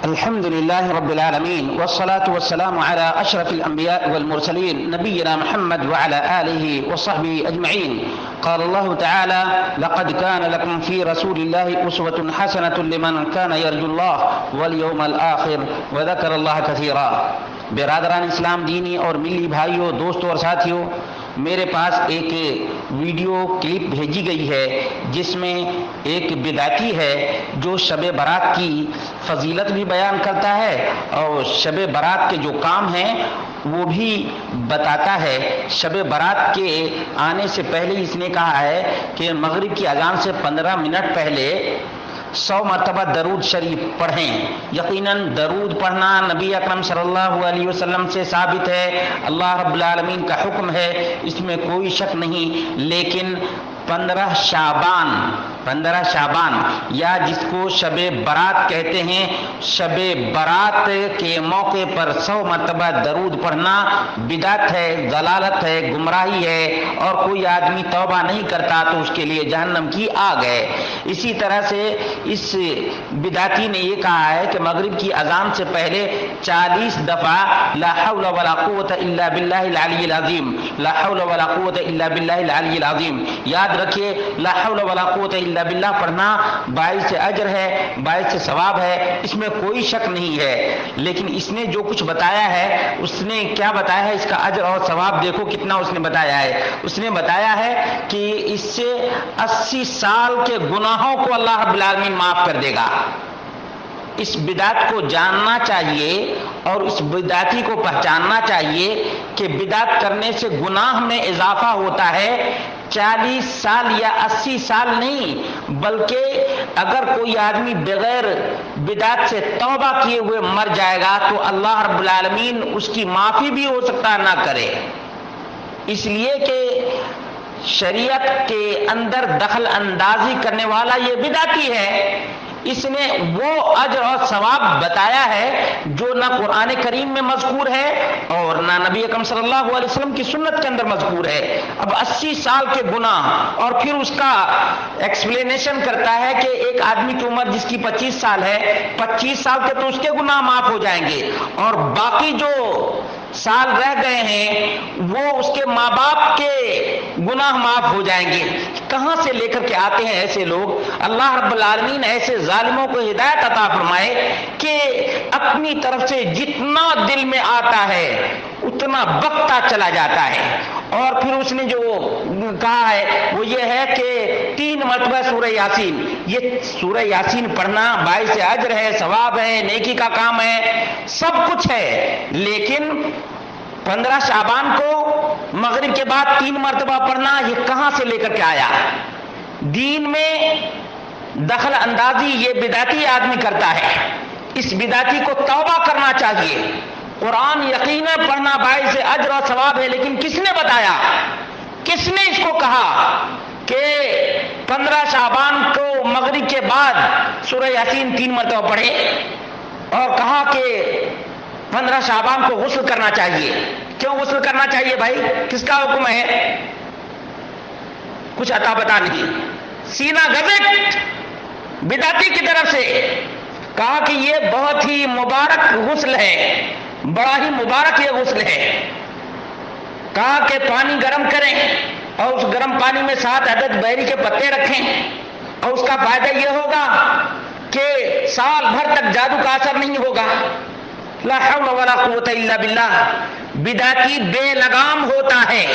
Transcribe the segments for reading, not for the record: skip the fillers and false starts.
الحمد لله رب العالمين والصلاة والسلام على أشرف الأنبياء والمرسلين نبينا محمد وعلى آله وصحبه أجمعين. قال الله تعالى: لقد كان لكم في رسول الله أسوة حسنة لمن كان يرجو الله واليوم الآخر وذكر الله كثيرا. برادران اسلام، دینی اور ملی بھائیوں، دوستوں اور ساتھیوں، میرے پاس ایک ویڈیو کلپ بھیجی گئی ہے جس میں ایک بدعتی ہے جو شب برات کی فضیلت بھی بیان کرتا ہے اور شب برات کے جو کام ہیں وہ بھی بتاتا ہے. شب برات کے آنے سے پہلے اس نے کہا ہے کہ مغرب کی اذان سے 15 منٹ پہلے 100 مرتبہ درود شریف پڑھیں. یقیناً درود پڑھنا نبی اکرم صلی اللہ علیہ وسلم سے ثابت ہے، اللہ رب العالمین کا حکم ہے، اس میں کوئی شک نہیں. لیکن 15 شعبان یا جس کو شب برات کہتے ہیں، شب برات کے موقع پر 100 مرتبہ درود پڑھنا بدعت ہے، ضلالت ہے، گمراہی ہے، اور کوئی آدمی توبہ نہیں کرتا تو اس کے لیے جہنم کی آگ ہے. اسی طرح سے اس بدعتی نے یہ کہا ہے کہ مغرب کی اذان سے پہلے 40 دفعہ لا حول ولا قوت الا باللہ العلی العظیم، لا حول ولا قوت الا باللہ العلی العظیم. یاد رکھیے، لا حول ولا قوت الا باللہ پڑھنا باعث اجر ہے، باعث ثواب ہے، اس میں کوئی شک نہیں ہے. لیکن اس نے جو کچھ بتایا ہے، اس نے کیا بتایا ہے، اس کا اجر اور ثواب دیکھو کتنا اس نے بتایا ہے. اس نے بتایا ہے کہ اس سے 80 سال کے گناہوں کو اللہ رب العالمین معاف کر دے گا. اس بدعت کو جاننا چاہیے اور اس بدعتی کو پہچاننا چاہیے کہ بدعت کرنے سے گناہ میں اضافہ ہوتا ہے. 40 سال یا 80 سال نہیں، بلکہ اگر کوئی آدمی بغیر بدعت سے توبہ کیے ہوئے مر جائے گا تو اللہ رب العالمین اس کی معافی بھی ہو سکتا نہ کرے. اس لیے کہ شریعت کے اندر دخل اندازی کرنے والا یہ بدعتی ہے. اس نے وہ اجر اور ثواب بتایا ہے جو نہ قرآن کریم میں مذکور ہے اور نہ نبی اکرم صلی اللہ علیہ وسلم کی سنت کے اندر مذکور ہے. اب 80 سال کے گناہ، اور پھر اس کا ایکسپلینیشن کرتا ہے کہ ایک آدمی کی عمر جس کی 25 سال ہے، 25 سال کے تو اس کے گناہ معاف ہو جائیں گے، اور باقی جو سال رہ گئے ہیں وہ اس کے ماں باپ کے گناہ معاف ہو جائیں گے. کہاں سے لے کر کے آتے ہیں ایسے لوگ؟ اللہ رب العالمین ایسے ظالموں کو ہدایت عطا فرمائے کہ اپنی طرف سے جتنا دل میں آتا ہے اتنا بکتا چلا جاتا ہے. اور پھر اس نے جو کہا ہے وہ یہ ہے کہ 3 مرتبہ سورہ یاسین، یہ سورہ یاسین پڑھنا باعث اجر ہے، ثواب ہے، نیکی کا کام ہے، سب کچھ ہے. لیکن 15 شعبان کو مغرب کے بعد 3 مرتبہ پڑھنا یہ کہاں سے لے کر کے آیا؟ دین میں دخل اندازی یہ بدعتی آدمی کرتا ہے. اس بدعتی کو توبہ کرنا چاہیے. قرآن یقیناً پڑھنا باعث اجر و ثواب ہے، لیکن کس نے بتایا؟ کس نے اس کو کہا کہ 15 شعبان کو مغرب کے بعد سورہ یاسین 3 مرتبہ پڑھے، اور کہا کہ 15 شعبان کو غسل کرنا چاہیے؟ کیوں غسل کرنا چاہیے بھائی؟ کس کا حکم ہے؟ کچھ عطا بتا نہیں. سینہ گزٹ بدعتی کی طرف سے کہا کہ یہ بہت ہی مبارک غسل ہے، بڑا ہی مبارک یہ غسل ہے. کہا کہ پانی گرم کریں اور اس گرم پانی میں 7 عدد بیری کے پتے رکھیں، اور اس کا فائدہ یہ ہوگا کہ سال بھر تک جادو کا اثر نہیں ہوگا. لا حول ولا قوت الا باللہ. بدعتی بے لگام ہوتا ہے،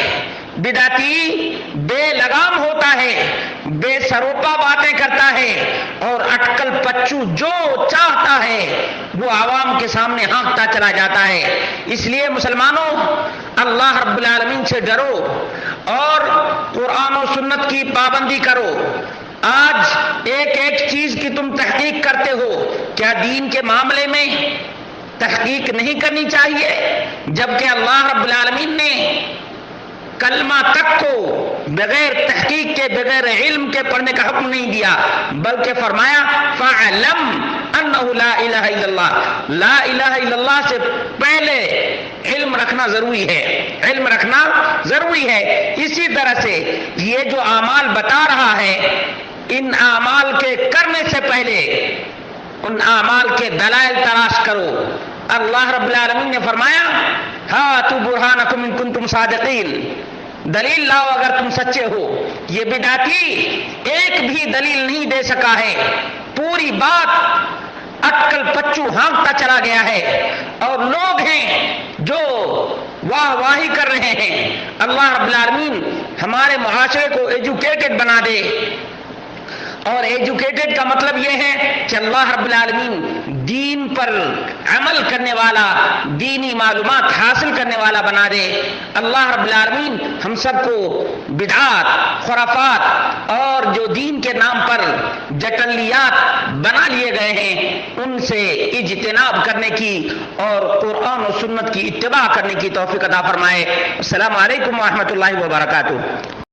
بدعتی بے لگام ہوتا ہے، بے سروپا باتیں کرتا ہے، اور اٹکل پچو جو چاہتا ہے وہ عوام کے سامنے ہانکتا چلا جاتا ہے. اس لیے مسلمانوں، اللہ رب العالمین سے ڈرو اور قرآن و سنت کی پابندی کرو. آج ایک ایک چیز کی تم تحقیق کرتے ہو، کیا دین کے معاملے میں تحقیق نہیں کرنی چاہیے؟ جبکہ اللہ رب العالمین نے کلمہ تک کو بغیر تحقیق کے، بغیر علم کے پڑھنے کا حکم نہیں دیا، بلکہ فرمایا فَعْلَمْ أَنَّهُ لَا إِلَهَ إِلَّا اللَّهُ. لا الہ الا اللہ سے پہلے علم رکھنا ضروری ہے، علم رکھنا ضروری ہے. اسی طرح سے یہ جو اعمال بتا رہا ہے، ان اعمال کے کرنے سے پہلے ان اعمال کے دلائل تلاش کرو۔ اللہ رب العالمین نے فرمایا ہاتوا برہانکم ان کنتم صادقین، دلیل لاؤ اگر تم سچے ہو۔ یہ بدعتی ایک بھی دلیل نہیں دے سکا ہے، پوری بات اٹکل پچو ہانکتا چلا گیا ہے، اور لوگ ہیں جو واہ واہی کر رہے ہیں۔ اللہ رب العالمین ہمارے معاشرے کو ایجوکیٹڈ بنا دے، اور ایجوکیٹڈ کا مطلب یہ ہے کہ اللہ رب العالمین دین پر عمل کرنے والا، دینی معلومات حاصل کرنے والا بنا دے۔ اللہ رب العالمین ہم سب کو بدعات، خرافات اور جو دین کے نام پر جٹلیات بنا لیے گئے ہیں ان سے اجتناب کرنے کی اور قرآن و سنت کی اتباع کرنے کی توفیق عطا فرمائے۔ السلام علیکم ورحمۃ اللہ وبرکاتہ۔